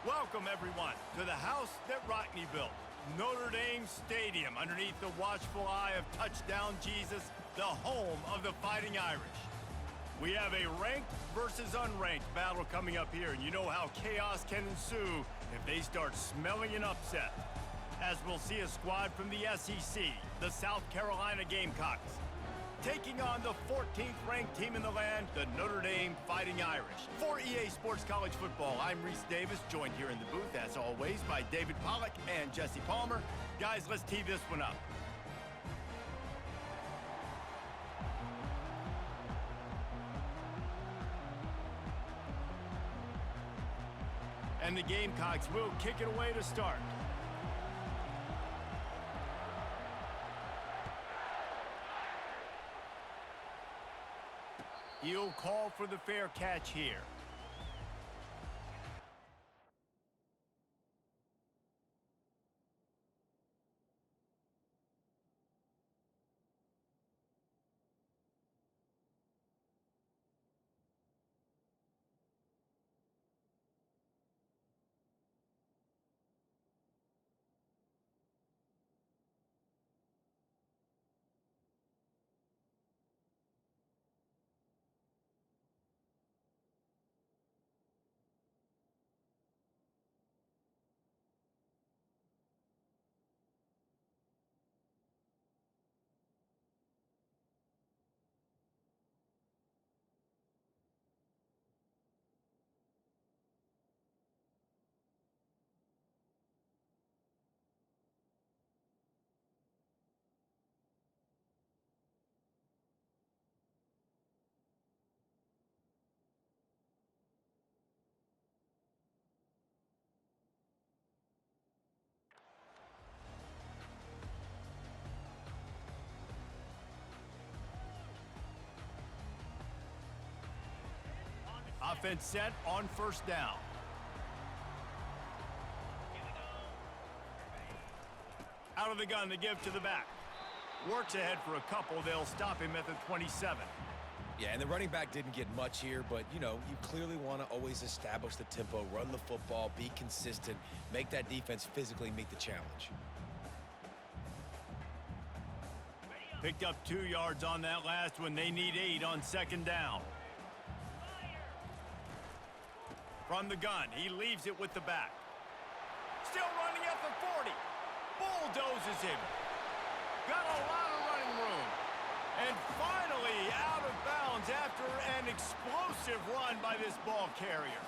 Welcome, everyone, to the house that Rockne built, Notre Dame Stadium, underneath the watchful eye of Touchdown Jesus, the home of the Fighting Irish. We have a ranked versus unranked battle coming up here, and you know how chaos can ensue if they start smelling an upset. As we'll see a squad from the SEC, the South Carolina Gamecocks, taking on the 14th ranked team in the land, the Notre Dame Fighting Irish. For EA Sports College Football, I'm Reese Davis, joined here in the booth, as always, by David Pollack and Jesse Palmer. Guys, let's tee this one up. And the Gamecocks will kick it away to start. He'll call for the fair catch here. Offense set on first down. Out of the gun, the give to the back. Works ahead for a couple. They'll stop him at the 27. Yeah, and the running back didn't get much here, but, you know, you clearly want to always establish the tempo, run the football, be consistent, make that defense physically meet the challenge. Picked up 2 yards on that last one. They need 8 on second down. From the gun, he leaves it with the back. Still running at the 40. Bulldozes him. Got a lot of running room. And finally out of bounds after an explosive run by this ball carrier.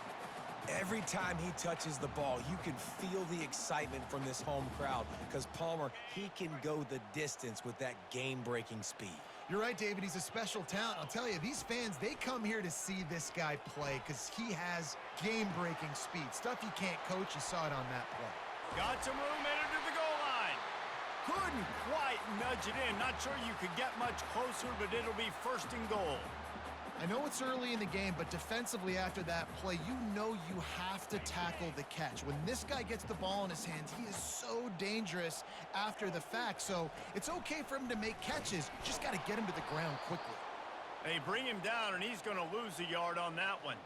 Every time he touches the ball, you can feel the excitement from this home crowd because Palmer, he can go the distance with that game-breaking speed. You're right, David. He's a special talent. I'll tell you, these fans, they come here to see this guy play because he has game-breaking speed. Stuff you can't coach. You saw it on that play. Got some room, entered to the goal line. Couldn't quite nudge it in. Not sure you could get much closer, but it'll be first and goal. I know it's early in the game, but defensively after that play, you know you have to tackle the catch. When this guy gets the ball in his hands, he is so dangerous after the fact. So it's okay for him to make catches. You just got to get him to the ground quickly. They bring him down, and he's going to lose a yard on that one.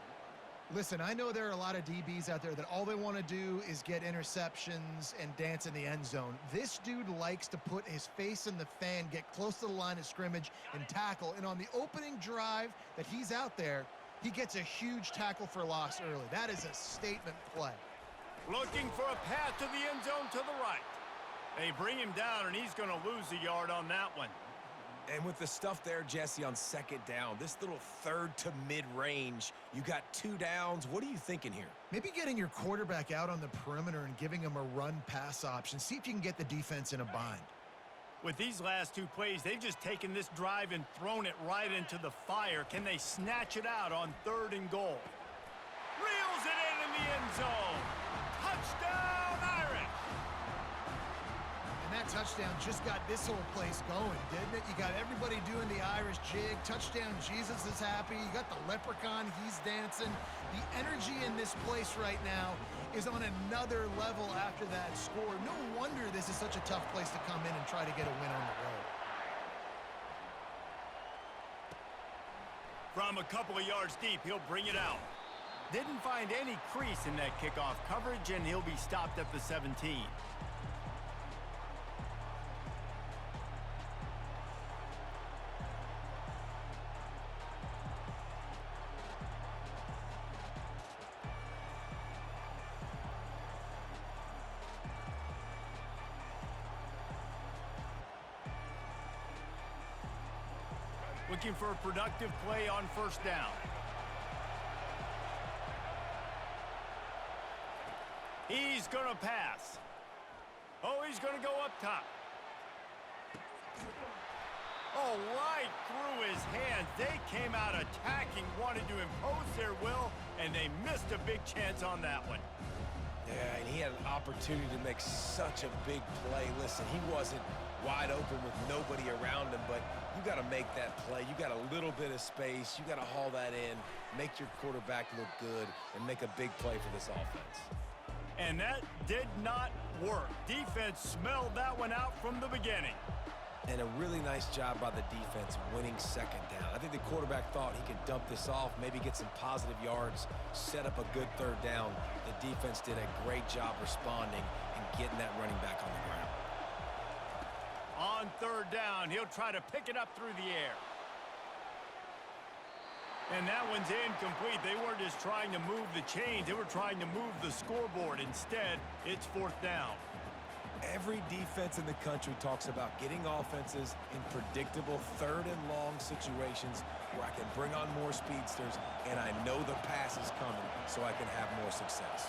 Listen, I know there are a lot of DBs out there that all they want to do is get interceptions and dance in the end zone. This dude likes to put his face in the fan, get close to the line of scrimmage, and tackle. And on the opening drive that he's out there, he gets a huge tackle for loss early. That is a statement play. Looking for a path to the end zone to the right. They bring him down, and he's going to lose a yard on that one. And with the stuff there, Jesse, on second down, this little third to mid-range, you got 2 downs. What are you thinking here? Maybe getting your quarterback out on the perimeter and giving him a run-pass option. See if you can get the defense in a bind. With these last 2 plays, they've just taken this drive and thrown it right into the fire. Can they snatch it out on third and goal? Reels it in the end zone. Touchdown, Irish! And that touchdown just got this whole place going, didn't it? You got everybody doing the Irish jig. Touchdown, Jesus is happy. You got the leprechaun, he's dancing. The energy in this place right now is on another level after that score. No wonder this is such a tough place to come in and try to get a win on the road. From a couple of yards deep, he'll bring it out. Didn't find any crease in that kickoff coverage, and he'll be stopped at the 17. Looking for a productive play on first down. He's going to pass. Oh, he's going to go up top. Oh, right through his hands. They came out attacking, wanted to impose their will, and they missed a big chance on that one. Yeah, and he had an opportunity to make such a big play. Listen, he wasn't wide open with nobody around him, but you got to make that play. You got a little bit of space. You got to haul that in, make your quarterback look good, and make a big play for this offense. And that did not work. Defense smelled that one out from the beginning. And a really nice job by the defense winning second down. I think the quarterback thought he could dump this off, maybe get some positive yards, set up a good third down. The defense did a great job responding and getting that running back on the ground. On third down, he'll try to pick it up through the air. And that one's incomplete. They weren't just trying to move the chains. They were trying to move the scoreboard. Instead, it's fourth down. Every defense in the country talks about getting offenses in predictable third and long situations where I can bring on more speedsters and I know the pass is coming so I can have more success.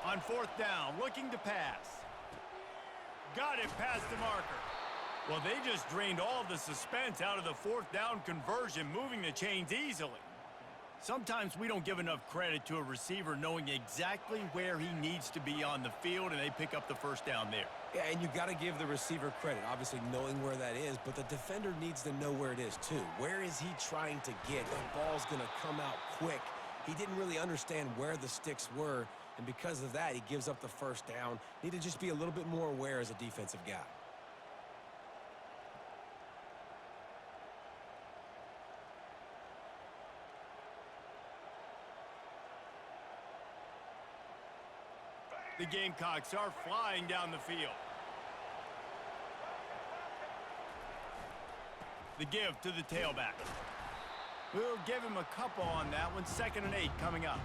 On fourth down, looking to pass. Got it past the marker. Well, they just drained all the suspense out of the fourth down conversion, moving the chains easily. Sometimes we don't give enough credit to a receiver knowing exactly where he needs to be on the field, and they pick up the first down there. Yeah, and you got to give the receiver credit, obviously knowing where that is, but the defender needs to know where it is too. Where is he trying to get? The ball's going to come out quick. He didn't really understand where the sticks were, and because of that, he gives up the first down. Need to just be a little bit more aware as a defensive guy. The Gamecocks are flying down the field. The give to the tailback. We'll give him a couple on that one. 2nd and 8 coming up.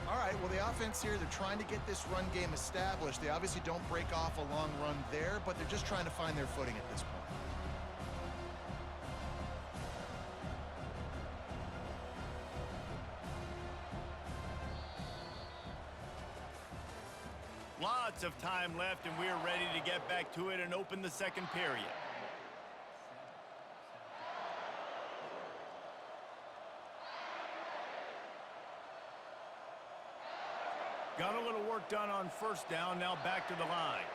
All right, well, the offense here, they're trying to get this run game established. They obviously don't break off a long run there, but they're just trying to find their footing at this point. Lots of time left, and we're ready to get back to it and open the second period. Got a little work done on first down, now back to the line.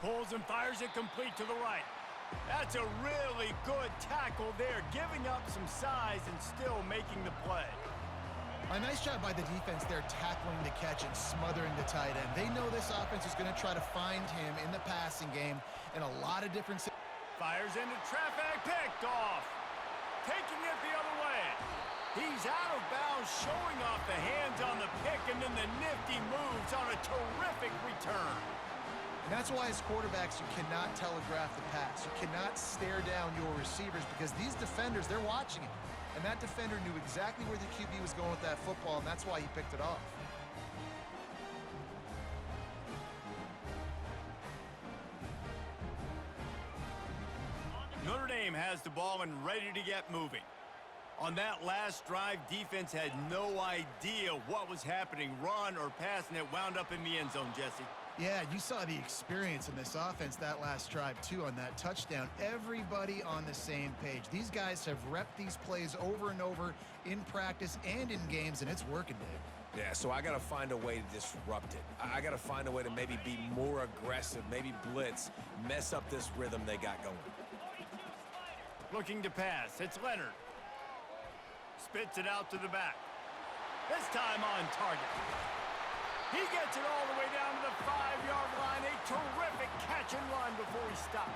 Pulls and fires it complete to the right. That's a really good tackle there, giving up some size and still making the play. A nice job by the defense there, tackling the catch and smothering the tight end. They know this offense is going to try to find him in the passing game in a lot of different situations. Fires into traffic, picked off. Taking it the other way. He's out of bounds, showing off the hands on the pick, and then the nifty moves on a terrific return. And that's why as quarterbacks, you cannot telegraph the pass. You cannot stare down your receivers because these defenders, they're watching it. And that defender knew exactly where the QB was going with that football, and that's why he picked it off. Notre Dame has the ball and ready to get moving. On that last drive, defense had no idea what was happening, run or pass, and it wound up in the end zone, Jesse. Yeah, you saw the experience in this offense that last drive, too, on that touchdown. Everybody on the same page. These guys have repped these plays over and over in practice and in games, and it's working, Dave. Yeah, so I got to find a way to disrupt it. I got to find a way to maybe be more aggressive, maybe blitz, mess up this rhythm they got going. Looking to pass. It's Leonard. Spits it out to the back. This time on target. He gets it all the way down to the 5-yard line. A terrific catch and run before he stopped.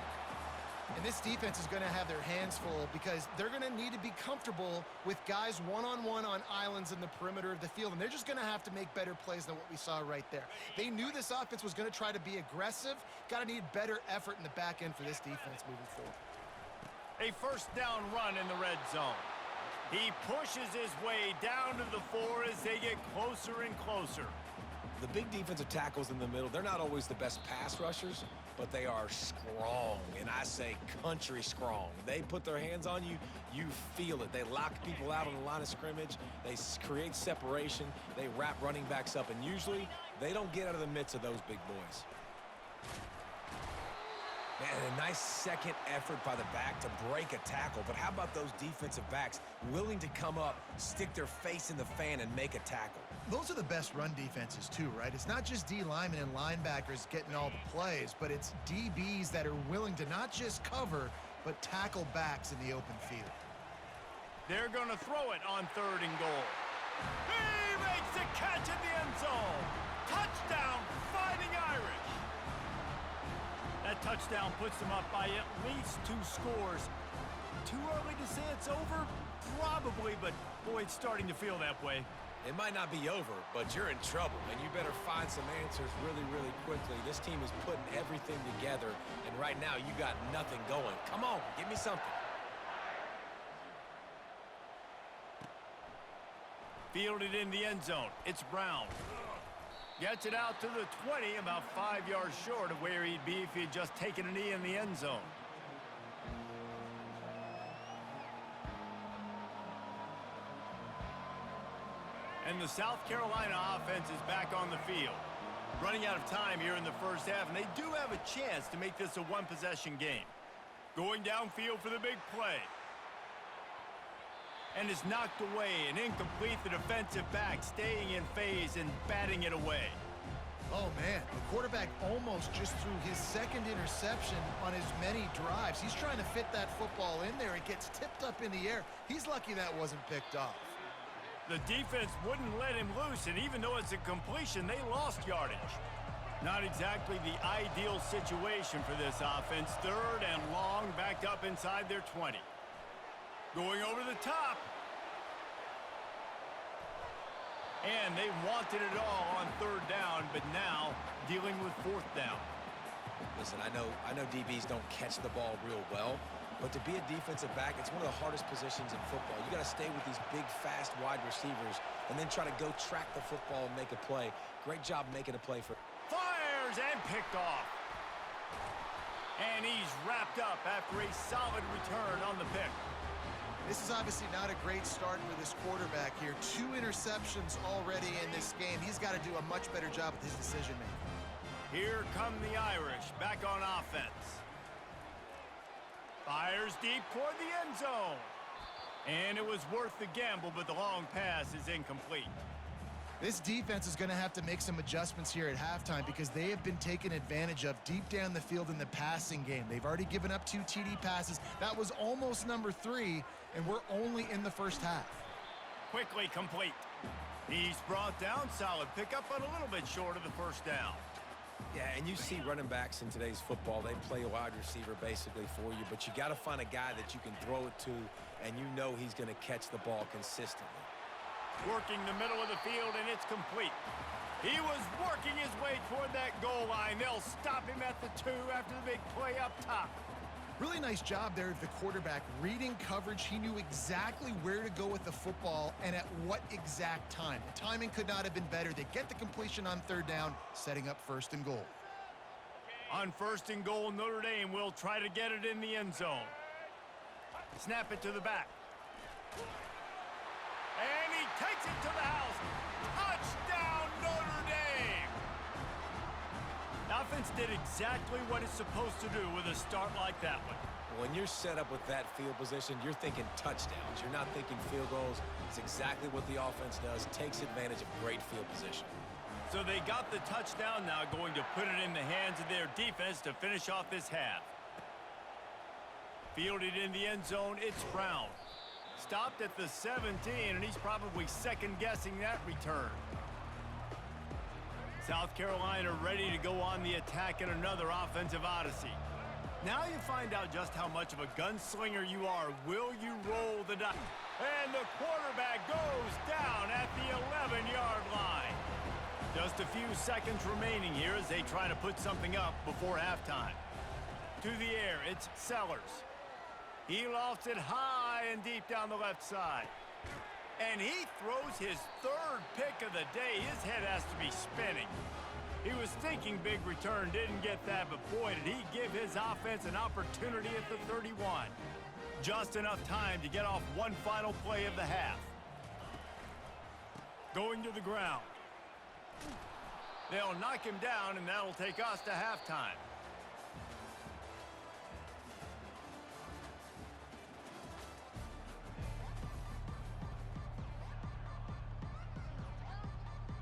And this defense is going to have their hands full because they're going to need to be comfortable with guys one-on-one on islands in the perimeter of the field, and they're just going to have to make better plays than what we saw right there. They knew this offense was going to try to be aggressive. Got to need better effort in the back end for this defense moving forward. A first down run in the red zone. He pushes his way down to the 4 as they get closer and closer. The big defensive tackles in the middle, they're not always the best pass rushers, but they are strong, and I say country strong. They put their hands on you, you feel it. They lock people out on the line of scrimmage. They create separation. They wrap running backs up, and usually they don't get out of the midst of those big boys. Man, a nice second effort by the back to break a tackle, but how about those defensive backs willing to come up, stick their face in the fan, and make a tackle? Those are the best run defenses too, right? It's not just D linemen and linebackers getting all the plays, but it's DBs that are willing to not just cover, but tackle backs in the open field. They're going to throw it on 3rd and goal. He makes the catch in the end zone. Touchdown, Fighting Irish. That touchdown puts them up by at least 2 scores. Too early to say it's over? Probably, but boy, it's starting to feel that way. It might not be over, but you're in trouble, and you better find some answers really, really quickly. This team is putting everything together, and right now you got nothing going. Come on, give me something. Fielded in the end zone. It's Brown. Gets it out to the 20, about 5 yards short of where he'd be if he had just taken a knee in the end zone. And the South Carolina offense is back on the field. Running out of time here in the first half, and they do have a chance to make this a one-possession game. Going downfield for the big play. And is knocked away and incomplete. The defensive back staying in phase and batting it away. Oh, man, the quarterback almost just threw his second interception on as many drives. He's trying to fit that football in there. It gets tipped up in the air. He's lucky that wasn't picked off. The defense wouldn't let him loose, and even though it's a completion, they lost yardage. Not exactly the ideal situation for this offense. 3rd and long, backed up inside their 20. Going over the top. And they wanted it all on 3rd down, but now dealing with 4th down. Listen, I know DBs don't catch the ball real well, but to be a defensive back, it's one of the hardest positions in football. You got to stay with these big, fast wide receivers and then try to go track the football and make a play. Great job making a play for. Fires and picked off. And he's wrapped up after a solid return on the pick. This is obviously not a great start for this quarterback here. 2 interceptions already in this game. He's got to do a much better job with his decision-making. Here come the Irish back on offense. Fires deep toward the end zone. And it was worth the gamble, but the long pass is incomplete. This defense is going to have to make some adjustments here at halftime because they have been taken advantage of deep down the field in the passing game. They've already given up 2 TD passes. That was almost number 3, and we're only in the first half. Quickly complete. He's brought down. Solid pickup, but a little bit short of the first down. Yeah, and you see running backs in today's football, they play a wide receiver basically for you, but you got to find a guy that you can throw it to, and you know he's going to catch the ball consistently. Working the middle of the field, and it's complete. He was working his way toward that goal line. They'll stop him at the 2 after the big play up top. Really nice job there of the quarterback. Reading coverage, he knew exactly where to go with the football and at what exact time. The timing could not have been better. They get the completion on 3rd down, setting up 1st and goal. On 1st and goal, Notre Dame will try to get it in the end zone. Snap it to the back. And he takes it to the house. Touchdown, Notre Dame! The offense did exactly what it's supposed to do with a start like that one. When you're set up with that field position, you're thinking touchdowns. You're not thinking field goals. It's exactly what the offense does. Takes advantage of great field position. So they got the touchdown, now going to put it in the hands of their defense to finish off this half. Fielded in the end zone, it's Brown. Stopped at the 17, and he's probably second-guessing that return. South Carolina ready to go on the attack in another offensive odyssey. Now you find out just how much of a gunslinger you are. Will you roll the dice? And the quarterback goes down at the 11-yard line. Just a few seconds remaining here as they try to put something up before halftime. To the air, it's Sellers. He lofts it high and deep down the left side. And he throws his third pick of the day. His head has to be spinning. He was thinking big return, didn't get that, but boy, did he give his offense an opportunity at the 31. Just enough time to get off one final play of the half. Going to the ground. They'll knock him down, and that'll take us to halftime.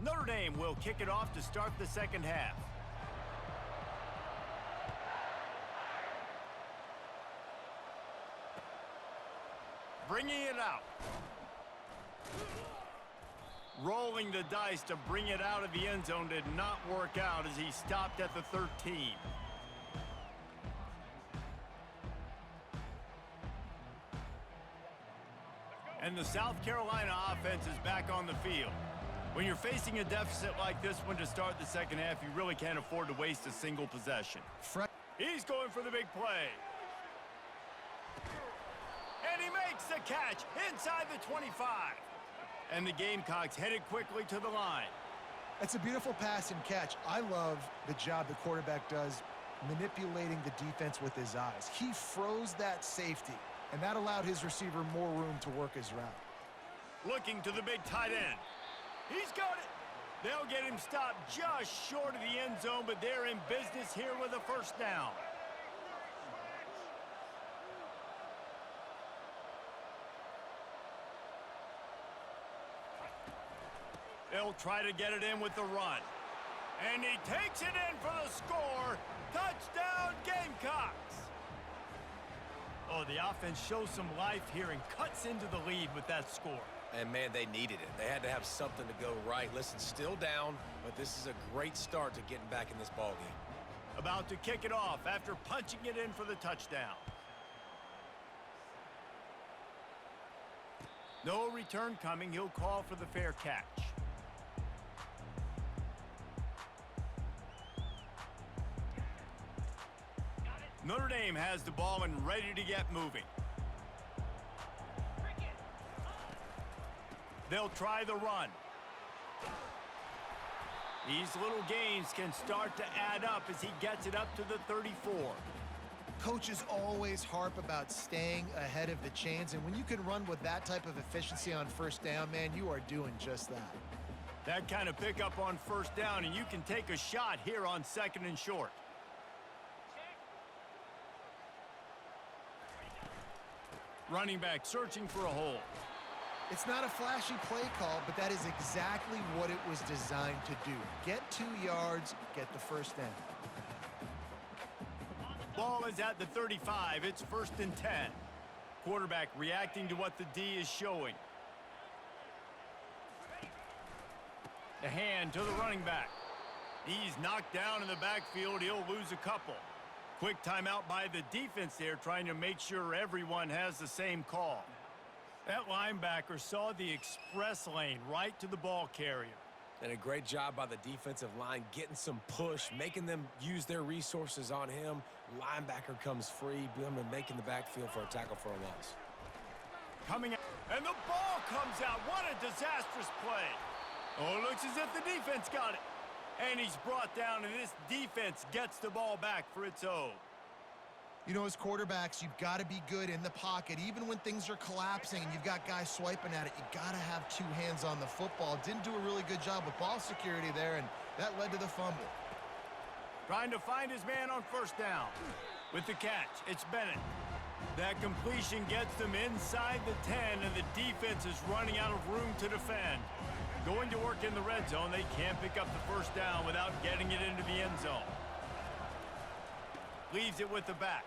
Notre Dame will kick it off to start the second half. Bringing it out. Rolling the dice to bring it out of the end zone did not work out as he stopped at the 13. And the South Carolina offense is back on the field. When you're facing a deficit like this one to start the second half, you really can't afford to waste a single possession. He's going for the big play. And he makes the catch inside the 25. And the Gamecocks headed quickly to the line. It's a beautiful pass and catch. I love the job the quarterback does manipulating the defense with his eyes. He froze that safety, and that allowed his receiver more room to work his route. Looking to the big tight end. He's got it. They'll get him stopped just short of the end zone, but they're in business here with a first down. They'll try to get it in with the run. And he takes it in for the score. Touchdown, Gamecocks. Oh, the offense shows some life here and cuts into the lead with that score. And, man, they needed it. They had to have something to go right. Listen, still down, but this is a great start to getting back in this ballgame. About to kick it off after punching it in for the touchdown. No return coming. He'll call for the fair catch. Notre Dame has the ball and ready to get moving. They'll try the run. These little gains can start to add up as he gets it up to the 34. Coaches always harp about staying ahead of the chains, and when you can run with that type of efficiency on first down, man, you are doing just that. That kind of pickup on first down, and you can take a shot here on second and short. Running back searching for a hole. It's not a flashy play call, but that is exactly what it was designed to do. Get 2 yards, get the first down. Ball is at the 35. It's first and 10. Quarterback reacting to what the D is showing. The hand to the running back. He's knocked down in the backfield. He'll lose a couple. Quick timeout by the defense there, trying to make sure everyone has the same call. That linebacker saw the express lane right to the ball carrier. And a great job by the defensive line, getting some push, making them use their resources on him. Linebacker comes free, making the backfield for a tackle for a loss. Coming out, and the ball comes out. What a disastrous play. Oh, it looks as if the defense got it. And he's brought down, and this defense gets the ball back for its own. You know, as quarterbacks, you've got to be good in the pocket. Even when things are collapsing and you've got guys swiping at it, you got to have 2 hands on the football. Didn't do a really good job with ball security there, and that led to the fumble. Trying to find his man on first down. With the catch, it's Bennett. That completion gets them inside the 10, and the defense is running out of room to defend. Going to work in the red zone, they can't pick up the first down without getting it into the end zone. Leaves it with the back.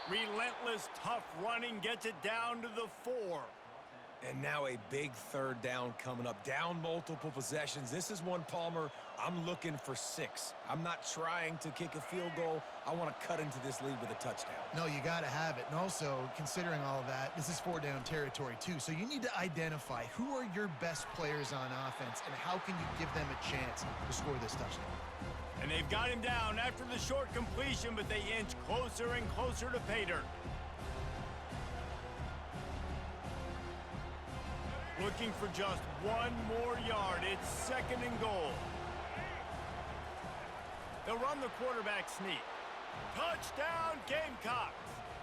Relentless, tough running gets it down to the 4. And now a big third down coming up. Down multiple possessions. This is one, Palmer, I'm looking for 6. I'm not trying to kick a field goal. I want to cut into this lead with a touchdown. No, you got to have it. And also, considering all of that, this is 4-down territory too. So you need to identify who are your best players on offense and how can you give them a chance to score this touchdown. And they've got him down after the short completion, but they inch closer and closer to pay dirt. Looking for just one more yard. It's 2nd and goal. They'll run the quarterback sneak. Touchdown, Gamecocks!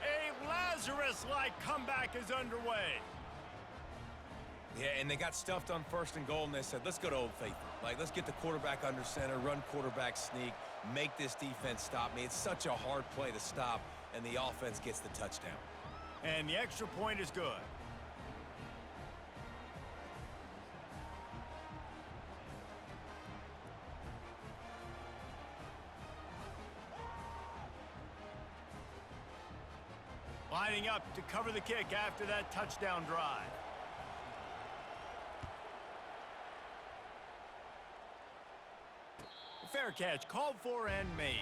A Lazarus-like comeback is underway. Yeah, and they got stuffed on 1st and goal, and they said, let's go to Old Faithful. Like, let's get the quarterback under center, run quarterback sneak, make this defense stop me. It's such a hard play to stop, and the offense gets the touchdown. And the extra point is good. Lining up to cover the kick after that touchdown drive. Fair catch, called for and made.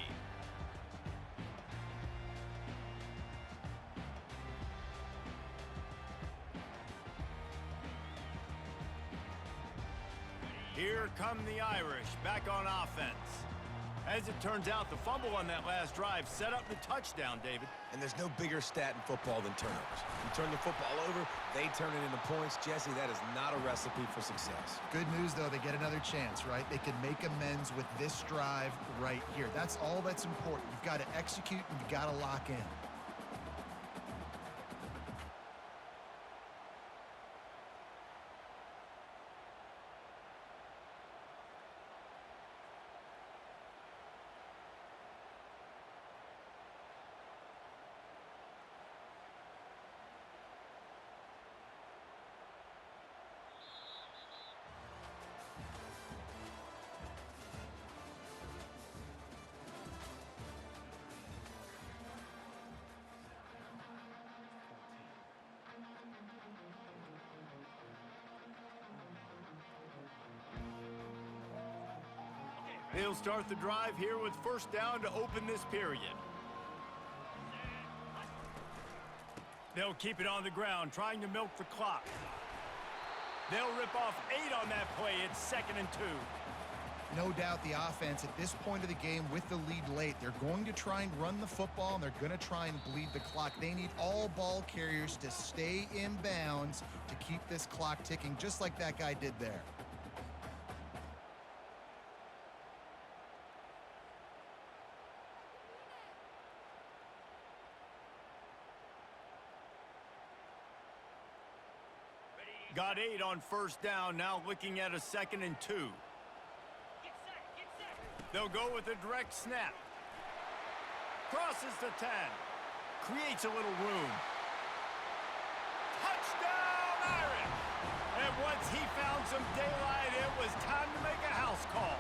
Here come the Irish, back on offense. As it turns out, the fumble on that last drive set up the touchdown, David. And there's no bigger stat in football than turnovers. You turn the football over, they turn it into points. Jesse, that is not a recipe for success. Good news, though, they get another chance, right? They can make amends with this drive right here. That's all that's important. You've got to execute and you've got to lock in. They'll start the drive here with 1st down to open this period. They'll keep it on the ground, trying to milk the clock. They'll rip off 8 on that play. It's 2nd and 2. No doubt the offense at this point of the game with the lead late, they're going to try and run the football and they're going to try and bleed the clock. They need all ball carriers to stay in bounds to keep this clock ticking, just like that guy did there. Got 8 on 1st down, now looking at a 2nd and 2. They'll go with a direct snap. Crosses the 10. Creates a little room. Touchdown, Irish! And once he found some daylight, it was time to make a house call.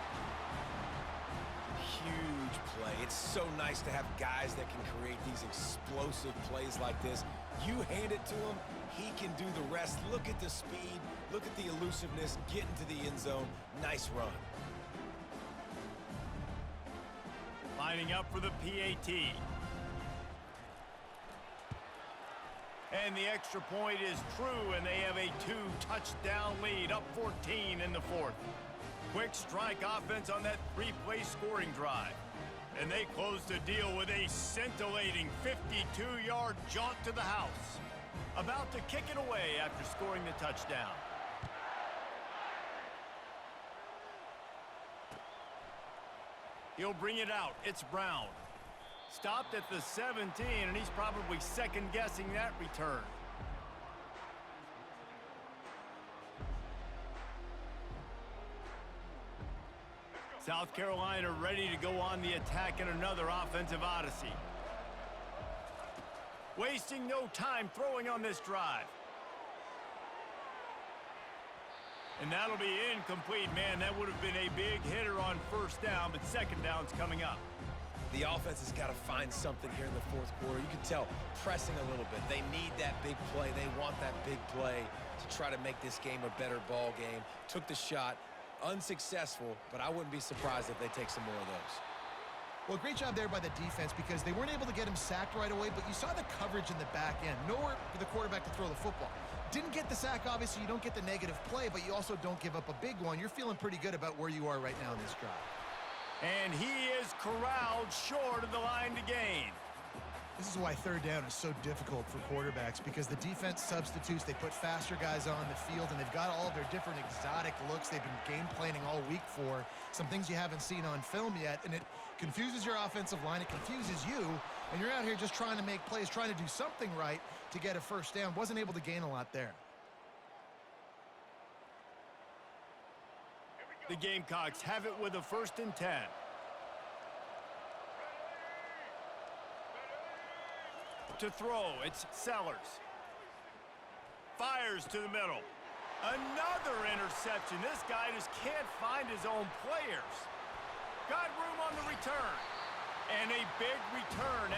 Huge play. It's so nice to have guys that can create these explosive plays like this. You hand it to him, he can do the rest. Look at the speed, look at the elusiveness, get into the end zone. Nice run. Lining up for the PAT. And the extra point is true, and they have a 2-touchdown lead, up 14 in the 4th. Quick strike offense on that 3-play scoring drive. And they close the deal with a scintillating 52-yard jaunt to the house. About to kick it away after scoring the touchdown. He'll bring it out. It's Brown. Stopped at the 17, and he's probably second-guessing that return. South Carolina ready to go on the attack in another offensive odyssey. Wasting no time throwing on this drive. And that'll be incomplete. Man, that would have been a big hitter on 1st down, but 2nd down's coming up. The offense has got to find something here in the fourth quarter. You can tell pressing a little bit. They need that big play. They want that big play to try to make this game a better ball game. Took the shot, unsuccessful, but I wouldn't be surprised if they take some more of those. Well, great job there by the defense because they weren't able to get him sacked right away, but you saw the coverage in the back end. Nowhere for the quarterback to throw the football. Didn't get the sack, obviously. You don't get the negative play, but you also don't give up a big one. You're feeling pretty good about where you are right now in this drive. And he is corralled short of the line to gain. This is why third down is so difficult for quarterbacks because the defense substitutes. They put faster guys on the field, and they've got all of their different exotic looks they've been game planning all week for, some things you haven't seen on film yet, and it confuses your offensive line. It confuses you, and you're out here just trying to make plays, trying to do something right to get a first down. Wasn't able to gain a lot there. The Gamecocks have it with a 1st and 10. To throw, it's Sellers. Fires to the middle. Another interception. This guy just can't find his own players. Got room on the return. And a big return